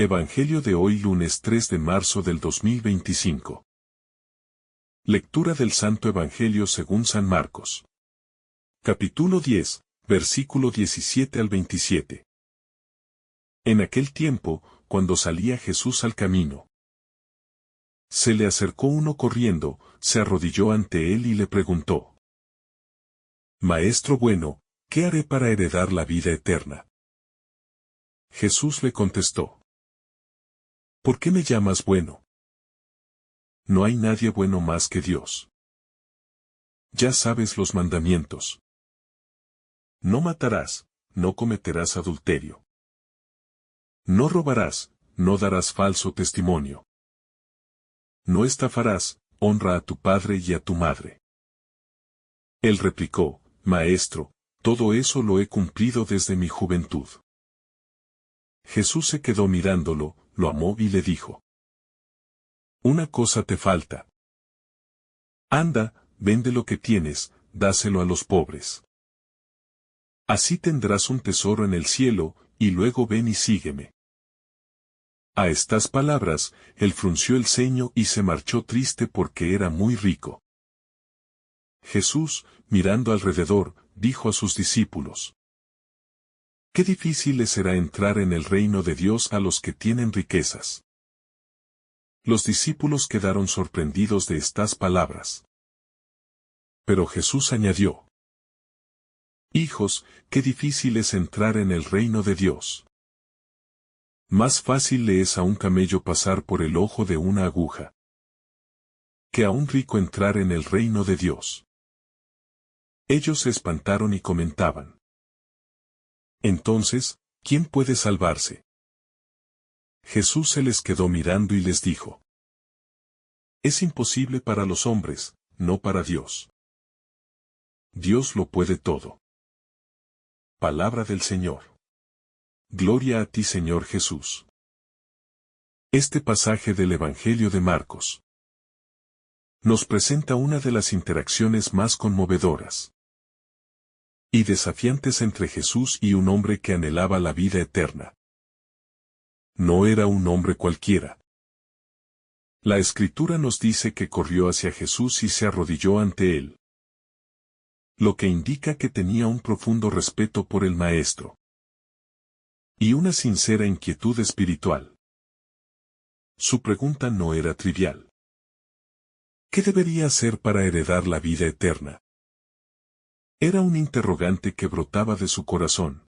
Evangelio de hoy lunes 3 de marzo del 2025. Lectura del Santo Evangelio según San Marcos. Capítulo 10, versículo 17 al 27. En aquel tiempo, cuando salía Jesús al camino, se le acercó uno corriendo, se arrodilló ante él y le preguntó: Maestro bueno, ¿qué haré para heredar la vida eterna? Jesús le contestó: ¿Por qué me llamas bueno? No hay nadie bueno más que Dios. Ya sabes los mandamientos. No matarás, no cometerás adulterio. No robarás, no darás falso testimonio. No estafarás, honra a tu padre y a tu madre. Él replicó: Maestro, todo eso lo he cumplido desde mi juventud. Jesús se quedó mirándolo, lo amó y le dijo: Una cosa te falta. Anda, vende lo que tienes, dáselo a los pobres. Así tendrás un tesoro en el cielo, y luego ven y sígueme. A estas palabras, él frunció el ceño y se marchó triste porque era muy rico. Jesús, mirando alrededor, dijo a sus discípulos: Qué difícil les será entrar en el reino de Dios a los que tienen riquezas. Los discípulos quedaron sorprendidos de estas palabras. Pero Jesús añadió: Hijos, qué difícil es entrar en el reino de Dios. Más fácil le es a un camello pasar por el ojo de una aguja, que a un rico entrar en el reino de Dios. Ellos se espantaron y comentaban: Entonces, ¿quién puede salvarse? Jesús se les quedó mirando y les dijo: Es imposible para los hombres, no para Dios. Dios lo puede todo. Palabra del Señor. Gloria a ti, Señor Jesús. Este pasaje del Evangelio de Marcos nos presenta una de las interacciones más conmovedoras y desafiantes entre Jesús y un hombre que anhelaba la vida eterna. No era un hombre cualquiera. La Escritura nos dice que corrió hacia Jesús y se arrodilló ante él, lo que indica que tenía un profundo respeto por el Maestro y una sincera inquietud espiritual. Su pregunta no era trivial. ¿Qué debería hacer para heredar la vida eterna? Era un interrogante que brotaba de su corazón,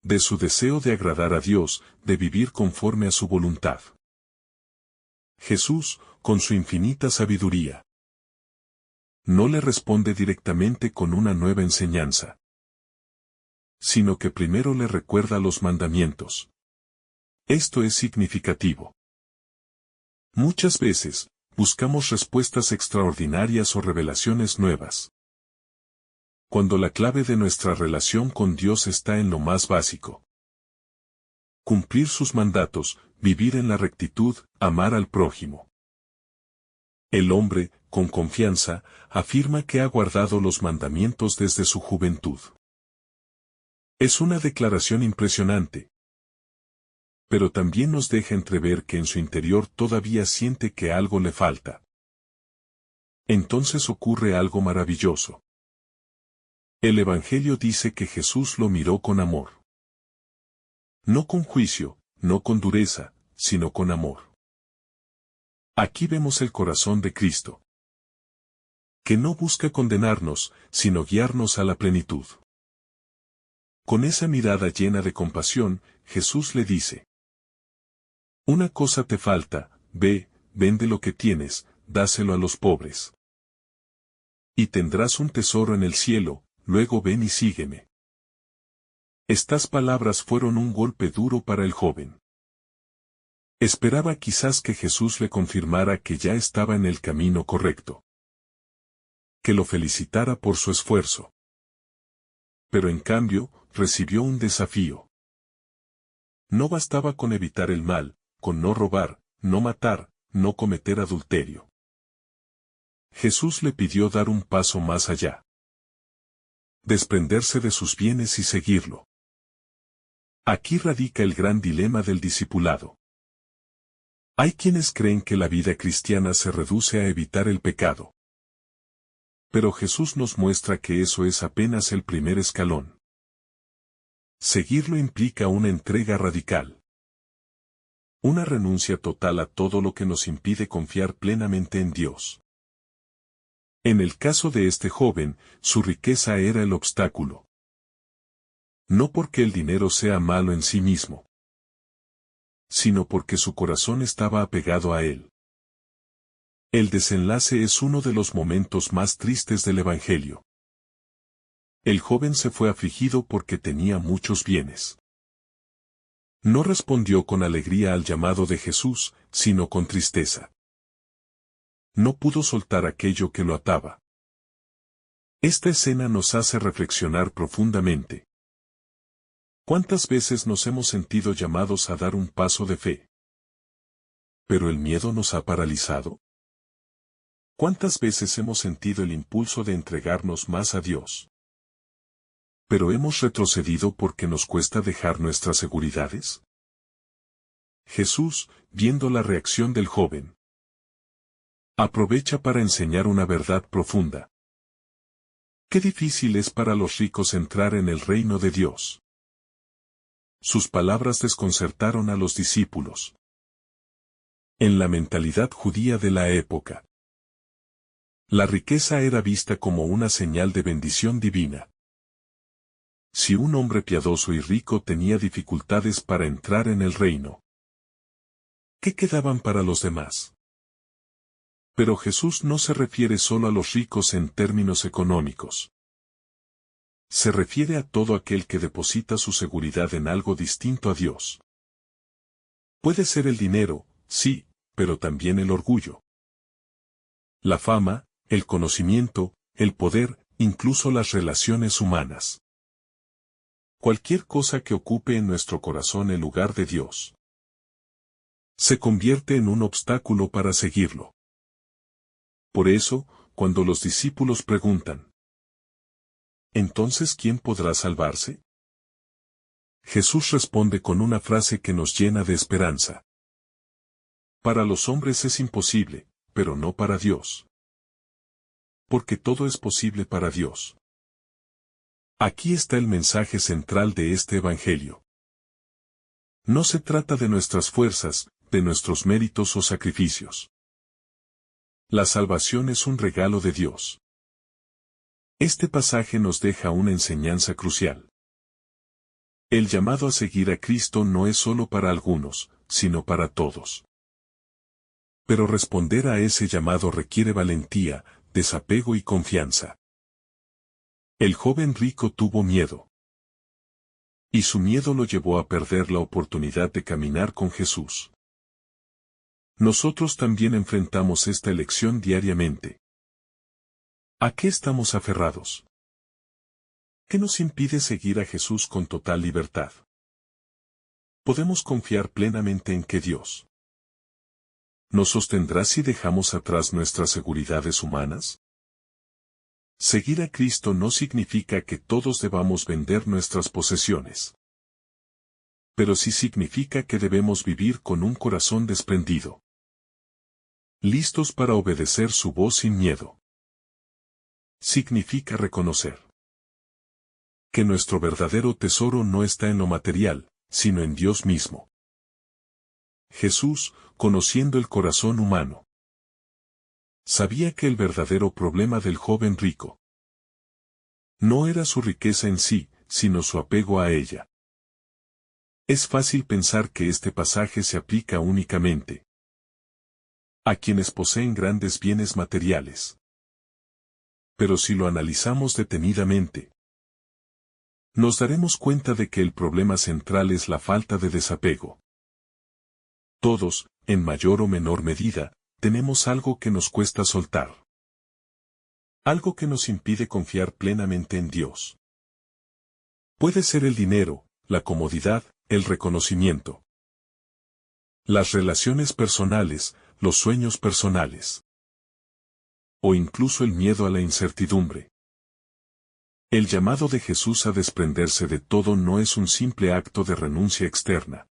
de su deseo de agradar a Dios, de vivir conforme a su voluntad. Jesús, con su infinita sabiduría, no le responde directamente con una nueva enseñanza, sino que primero le recuerda los mandamientos. Esto es significativo. Muchas veces, buscamos respuestas extraordinarias o revelaciones nuevas, cuando la clave de nuestra relación con Dios está en lo más básico: cumplir sus mandatos, vivir en la rectitud, amar al prójimo. El hombre, con confianza, afirma que ha guardado los mandamientos desde su juventud. Es una declaración impresionante, pero también nos deja entrever que en su interior todavía siente que algo le falta. Entonces ocurre algo maravilloso. El Evangelio dice que Jesús lo miró con amor. No con juicio, no con dureza, sino con amor. Aquí vemos el corazón de Cristo, que no busca condenarnos, sino guiarnos a la plenitud. Con esa mirada llena de compasión, Jesús le dice: Una cosa te falta, ve, vende lo que tienes, dáselo a los pobres. Y tendrás un tesoro en el cielo, luego ven y sígueme. Estas palabras fueron un golpe duro para el joven. Esperaba quizás que Jesús le confirmara que ya estaba en el camino correcto, que lo felicitara por su esfuerzo. Pero en cambio, recibió un desafío. No bastaba con evitar el mal, con no robar, no matar, no cometer adulterio. Jesús le pidió dar un paso más allá, desprenderse de sus bienes y seguirlo. Aquí radica el gran dilema del discipulado. Hay quienes creen que la vida cristiana se reduce a evitar el pecado. Pero Jesús nos muestra que eso es apenas el primer escalón. Seguirlo implica una entrega radical. Una renuncia total a todo lo que nos impide confiar plenamente en Dios. En el caso de este joven, su riqueza era el obstáculo. No porque el dinero sea malo en sí mismo, sino porque su corazón estaba apegado a él. El desenlace es uno de los momentos más tristes del Evangelio. El joven se fue afligido porque tenía muchos bienes. No respondió con alegría al llamado de Jesús, sino con tristeza. No pudo soltar aquello que lo ataba. Esta escena nos hace reflexionar profundamente. ¿Cuántas veces nos hemos sentido llamados a dar un paso de fe? ¿Pero el miedo nos ha paralizado? ¿Cuántas veces hemos sentido el impulso de entregarnos más a Dios? ¿Pero hemos retrocedido porque nos cuesta dejar nuestras seguridades? Jesús, viendo la reacción del joven, aprovecha para enseñar una verdad profunda. Qué difícil es para los ricos entrar en el reino de Dios. Sus palabras desconcertaron a los discípulos. En la mentalidad judía de la época, la riqueza era vista como una señal de bendición divina. Si un hombre piadoso y rico tenía dificultades para entrar en el reino, ¿qué quedaban para los demás? Pero Jesús no se refiere solo a los ricos en términos económicos. Se refiere a todo aquel que deposita su seguridad en algo distinto a Dios. Puede ser el dinero, sí, pero también el orgullo. La fama, el conocimiento, el poder, incluso las relaciones humanas. Cualquier cosa que ocupe en nuestro corazón el lugar de Dios se convierte en un obstáculo para seguirlo. Por eso, cuando los discípulos preguntan, ¿entonces quién podrá salvarse? Jesús responde con una frase que nos llena de esperanza. Para los hombres es imposible, pero no para Dios. Porque todo es posible para Dios. Aquí está el mensaje central de este Evangelio. No se trata de nuestras fuerzas, de nuestros méritos o sacrificios. La salvación es un regalo de Dios. Este pasaje nos deja una enseñanza crucial. El llamado a seguir a Cristo no es solo para algunos, sino para todos. Pero responder a ese llamado requiere valentía, desapego y confianza. El joven rico tuvo miedo. Y su miedo lo llevó a perder la oportunidad de caminar con Jesús. Nosotros también enfrentamos esta elección diariamente. ¿A qué estamos aferrados? ¿Qué nos impide seguir a Jesús con total libertad? ¿Podemos confiar plenamente en que Dios nos sostendrá si dejamos atrás nuestras seguridades humanas? Seguir a Cristo no significa que todos debamos vender nuestras posesiones. Pero sí significa que debemos vivir con un corazón desprendido, listos para obedecer su voz sin miedo. Significa reconocer que nuestro verdadero tesoro no está en lo material, sino en Dios mismo. Jesús, conociendo el corazón humano, sabía que el verdadero problema del joven rico no era su riqueza en sí, sino su apego a ella. Es fácil pensar que este pasaje se aplica únicamente a quienes poseen grandes bienes materiales. Pero si lo analizamos detenidamente, nos daremos cuenta de que el problema central es la falta de desapego. Todos, en mayor o menor medida, tenemos algo que nos cuesta soltar. Algo que nos impide confiar plenamente en Dios. Puede ser el dinero, la comodidad, el reconocimiento, las relaciones personales, los sueños personales, o incluso el miedo a la incertidumbre. El llamado de Jesús a desprenderse de todo no es un simple acto de renuncia externa,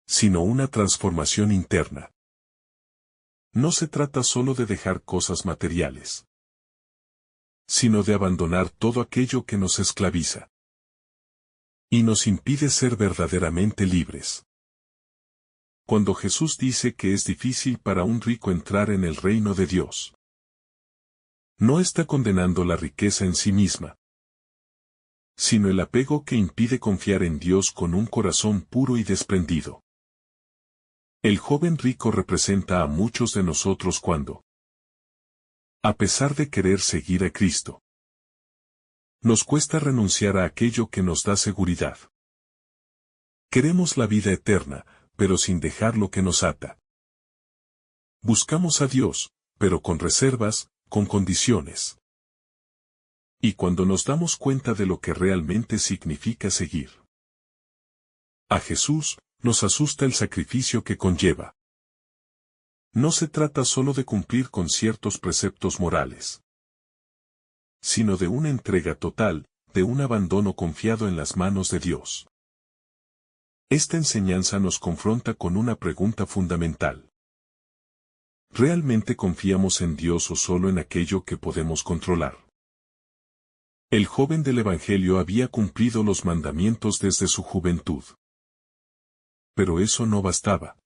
sino una transformación interna. No se trata solo de dejar cosas materiales, sino de abandonar todo aquello que nos esclaviza y nos impide ser verdaderamente libres. Cuando Jesús dice que es difícil para un rico entrar en el reino de Dios, no está condenando la riqueza en sí misma, sino el apego que impide confiar en Dios con un corazón puro y desprendido. El joven rico representa a muchos de nosotros cuando, a pesar de querer seguir a Cristo, nos cuesta renunciar a aquello que nos da seguridad. Queremos la vida eterna, pero sin dejar lo que nos ata. Buscamos a Dios, pero con reservas, con condiciones. Y cuando nos damos cuenta de lo que realmente significa seguir a Jesús, nos asusta el sacrificio que conlleva. No se trata solo de cumplir con ciertos preceptos morales, sino de una entrega total, de un abandono confiado en las manos de Dios. Esta enseñanza nos confronta con una pregunta fundamental. ¿Realmente confiamos en Dios o solo en aquello que podemos controlar? El joven del Evangelio había cumplido los mandamientos desde su juventud. Pero eso no bastaba.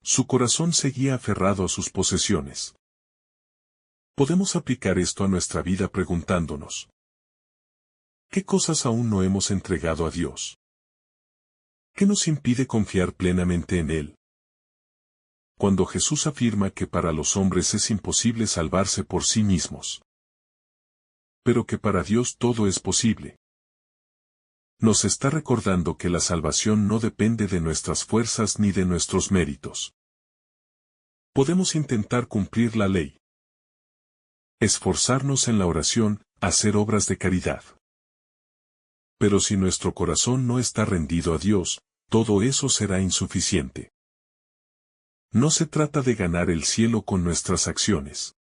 Su corazón seguía aferrado a sus posesiones. Podemos aplicar esto a nuestra vida preguntándonos: ¿qué cosas aún no hemos entregado a Dios? ¿Qué nos impide confiar plenamente en Él? Cuando Jesús afirma que para los hombres es imposible salvarse por sí mismos, pero que para Dios todo es posible, nos está recordando que la salvación no depende de nuestras fuerzas ni de nuestros méritos. Podemos intentar cumplir la ley, esforzarnos en la oración, hacer obras de caridad. Pero si nuestro corazón no está rendido a Dios, todo eso será insuficiente. No se trata de ganar el cielo con nuestras acciones,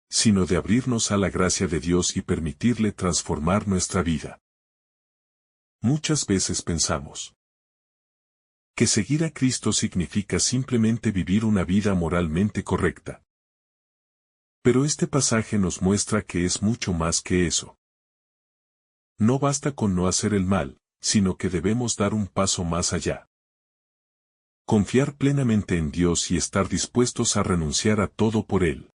sino de abrirnos a la gracia de Dios y permitirle transformar nuestra vida. Muchas veces pensamos que seguir a Cristo significa simplemente vivir una vida moralmente correcta. Pero este pasaje nos muestra que es mucho más que eso. No basta con no hacer el mal, sino que debemos dar un paso más allá. Confiar plenamente en Dios y estar dispuestos a renunciar a todo por Él.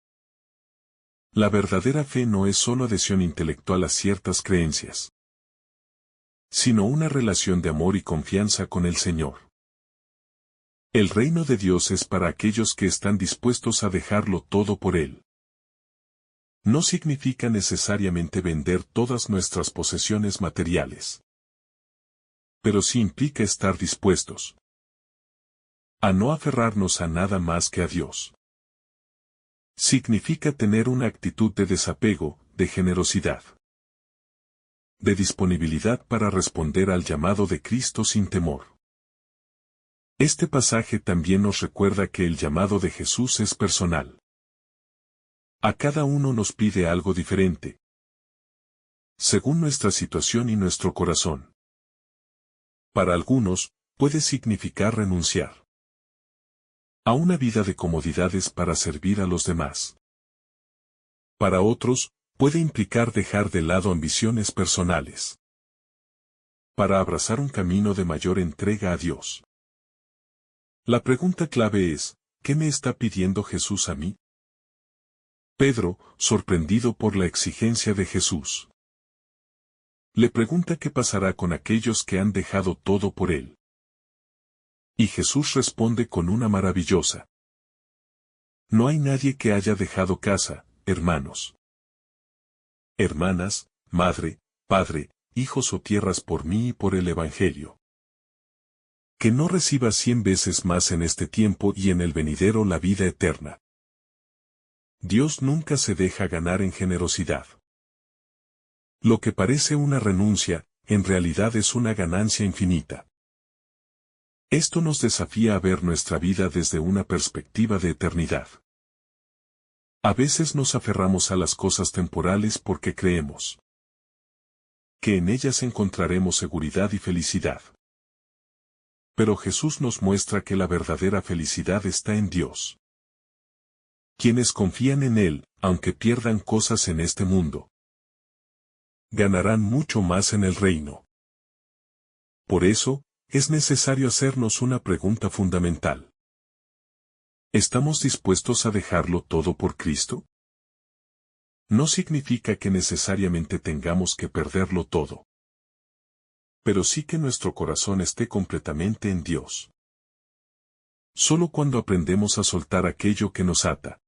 La verdadera fe no es solo adhesión intelectual a ciertas creencias, sino una relación de amor y confianza con el Señor. El reino de Dios es para aquellos que están dispuestos a dejarlo todo por Él. No significa necesariamente vender todas nuestras posesiones materiales, pero sí implica estar dispuestos a no aferrarnos a nada más que a Dios. Significa tener una actitud de desapego, de generosidad, de disponibilidad para responder al llamado de Cristo sin temor. Este pasaje también nos recuerda que el llamado de Jesús es personal. A cada uno nos pide algo diferente, según nuestra situación y nuestro corazón. Para algunos, puede significar renunciar a una vida de comodidades para servir a los demás. Para otros, puede implicar dejar de lado ambiciones personales para abrazar un camino de mayor entrega a Dios. La pregunta clave es: ¿qué me está pidiendo Jesús a mí? Pedro, sorprendido por la exigencia de Jesús, le pregunta qué pasará con aquellos que han dejado todo por Él. Y Jesús responde con una maravillosa: no hay nadie que haya dejado casa, hermanos, hermanas, madre, padre, hijos o tierras por mí y por el Evangelio, que no reciba 100 veces más en este tiempo y en el venidero la vida eterna. Dios nunca se deja ganar en generosidad. Lo que parece una renuncia, en realidad es una ganancia infinita. Esto nos desafía a ver nuestra vida desde una perspectiva de eternidad. A veces nos aferramos a las cosas temporales porque creemos que en ellas encontraremos seguridad y felicidad. Pero Jesús nos muestra que la verdadera felicidad está en Dios. Quienes confían en Él, aunque pierdan cosas en este mundo, ganarán mucho más en el reino. Por eso, es necesario hacernos una pregunta fundamental. ¿Estamos dispuestos a dejarlo todo por Cristo? No significa que necesariamente tengamos que perderlo todo, pero sí que nuestro corazón esté completamente en Dios. Solo cuando aprendemos a soltar aquello que nos ata,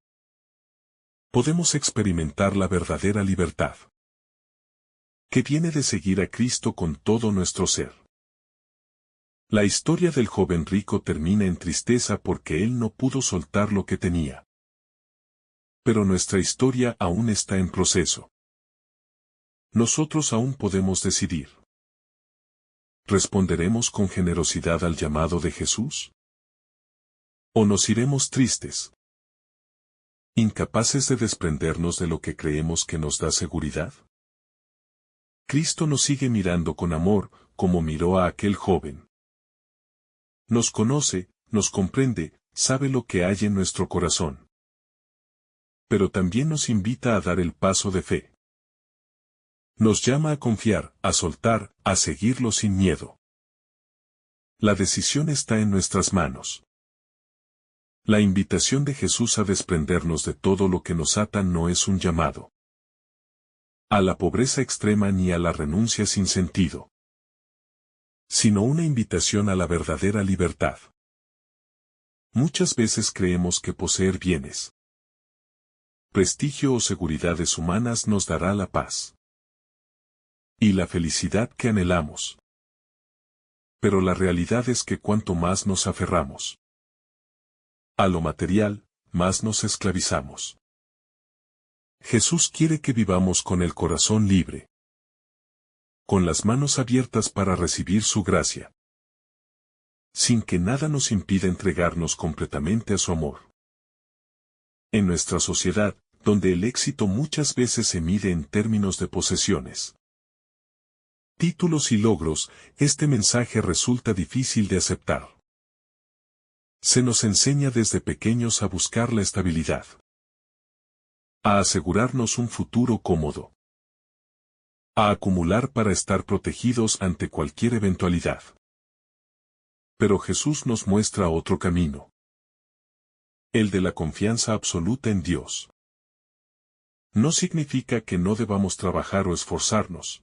podemos experimentar la verdadera libertad, que viene de seguir a Cristo con todo nuestro ser. La historia del joven rico termina en tristeza porque él no pudo soltar lo que tenía. Pero nuestra historia aún está en proceso. Nosotros aún podemos decidir. ¿Responderemos con generosidad al llamado de Jesús? ¿O nos iremos tristes, incapaces de desprendernos de lo que creemos que nos da seguridad? Cristo nos sigue mirando con amor, como miró a aquel joven. Nos conoce, nos comprende, sabe lo que hay en nuestro corazón. Pero también nos invita a dar el paso de fe. Nos llama a confiar, a soltar, a seguirlo sin miedo. La decisión está en nuestras manos. La invitación de Jesús a desprendernos de todo lo que nos ata no es un llamado a la pobreza extrema ni a la renuncia sin sentido, sino una invitación a la verdadera libertad. Muchas veces creemos que poseer bienes, prestigio o seguridades humanas nos dará la paz y la felicidad que anhelamos. Pero la realidad es que cuanto más nos aferramos a lo material, más nos esclavizamos. Jesús quiere que vivamos con el corazón libre, con las manos abiertas para recibir su gracia, sin que nada nos impida entregarnos completamente a su amor. En nuestra sociedad, donde el éxito muchas veces se mide en términos de posesiones, títulos y logros, este mensaje resulta difícil de aceptar. Se nos enseña desde pequeños a buscar la estabilidad, a asegurarnos un futuro cómodo, a acumular para estar protegidos ante cualquier eventualidad. Pero Jesús nos muestra otro camino, el de la confianza absoluta en Dios. No significa que no debamos trabajar o esforzarnos,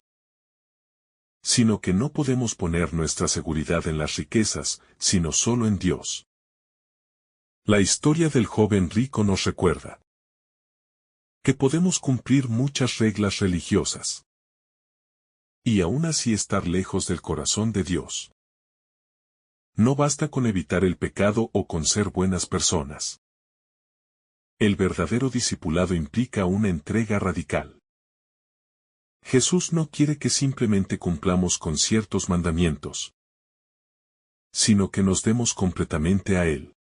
sino que no podemos poner nuestra seguridad en las riquezas, sino solo en Dios. La historia del joven rico nos recuerda que podemos cumplir muchas reglas religiosas y aún así estar lejos del corazón de Dios. No basta con evitar el pecado o con ser buenas personas. El verdadero discipulado implica una entrega radical. Jesús no quiere que simplemente cumplamos con ciertos mandamientos, sino que nos demos completamente a Él.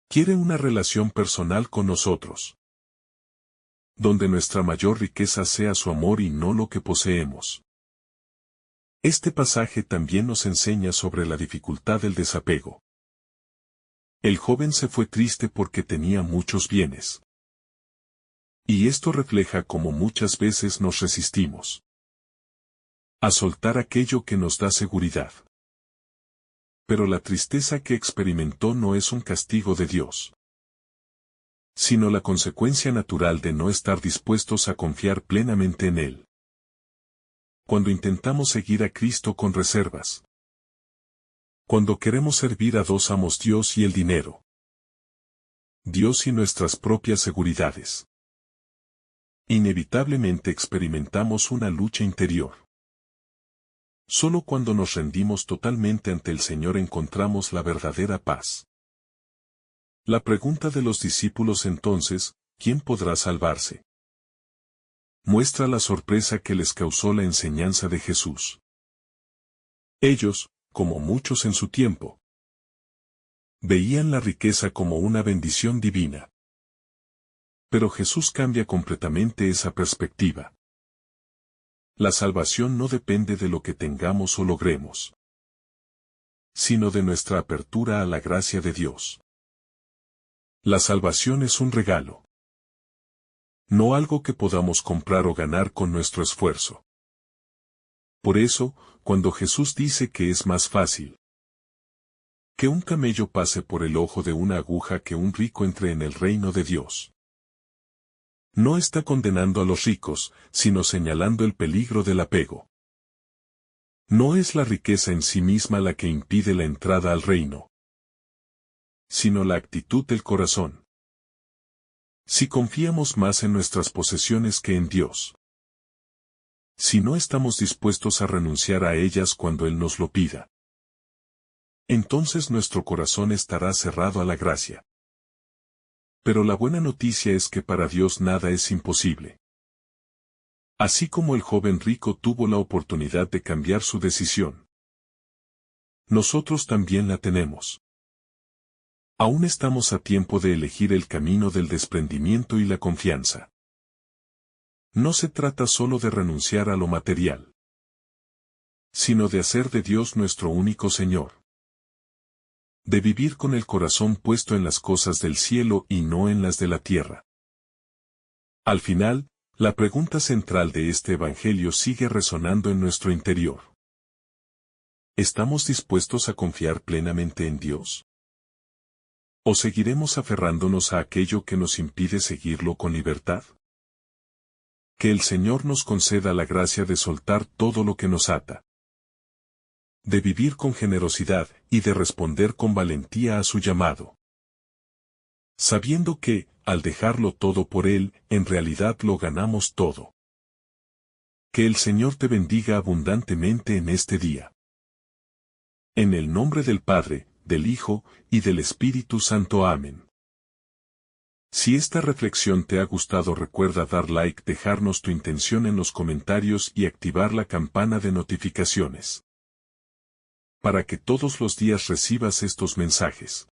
Quiere una relación personal con nosotros, donde nuestra mayor riqueza sea su amor y no lo que poseemos. Este pasaje también nos enseña sobre la dificultad del desapego. El joven se fue triste porque tenía muchos bienes. Y esto refleja cómo muchas veces nos resistimos a soltar aquello que nos da seguridad. Pero la tristeza que experimentó no es un castigo de Dios, sino la consecuencia natural de no estar dispuestos a confiar plenamente en Él. Cuando intentamos seguir a Cristo con reservas, cuando queremos servir a dos amos, Dios y el dinero, Dios y nuestras propias seguridades, inevitablemente experimentamos una lucha interior. Solo cuando nos rendimos totalmente ante el Señor encontramos la verdadera paz. La pregunta de los discípulos entonces, ¿quién podrá salvarse?, muestra la sorpresa que les causó la enseñanza de Jesús. Ellos, como muchos en su tiempo, veían la riqueza como una bendición divina. Pero Jesús cambia completamente esa perspectiva. La salvación no depende de lo que tengamos o logremos, sino de nuestra apertura a la gracia de Dios. La salvación es un regalo, no algo que podamos comprar o ganar con nuestro esfuerzo. Por eso, cuando Jesús dice que es más fácil que un camello pase por el ojo de una aguja que un rico entre en el reino de Dios, no está condenando a los ricos, sino señalando el peligro del apego. No es la riqueza en sí misma la que impide la entrada al reino, sino la actitud del corazón. Si confiamos más en nuestras posesiones que en Dios, si no estamos dispuestos a renunciar a ellas cuando Él nos lo pida, entonces nuestro corazón estará cerrado a la gracia. Pero la buena noticia es que para Dios nada es imposible. Así como el joven rico tuvo la oportunidad de cambiar su decisión, nosotros también la tenemos. Aún estamos a tiempo de elegir el camino del desprendimiento y la confianza. No se trata solo de renunciar a lo material, sino de hacer de Dios nuestro único Señor. De vivir con el corazón puesto en las cosas del cielo y no en las de la tierra. Al final, la pregunta central de este Evangelio sigue resonando en nuestro interior. ¿Estamos dispuestos a confiar plenamente en Dios? ¿O seguiremos aferrándonos a aquello que nos impide seguirlo con libertad? Que el Señor nos conceda la gracia de soltar todo lo que nos ata, de vivir con generosidad y de responder con valentía a su llamado, sabiendo que, al dejarlo todo por Él, en realidad lo ganamos todo. Que el Señor te bendiga abundantemente en este día. En el nombre del Padre, del Hijo, y del Espíritu Santo. Amén. Si esta reflexión te ha gustado, recuerda dar like, dejarnos tu intención en los comentarios y activar la campana de notificaciones, para que todos los días recibas estos mensajes.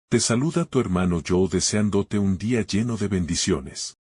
Te saluda tu hermano Joe, deseándote un día lleno de bendiciones.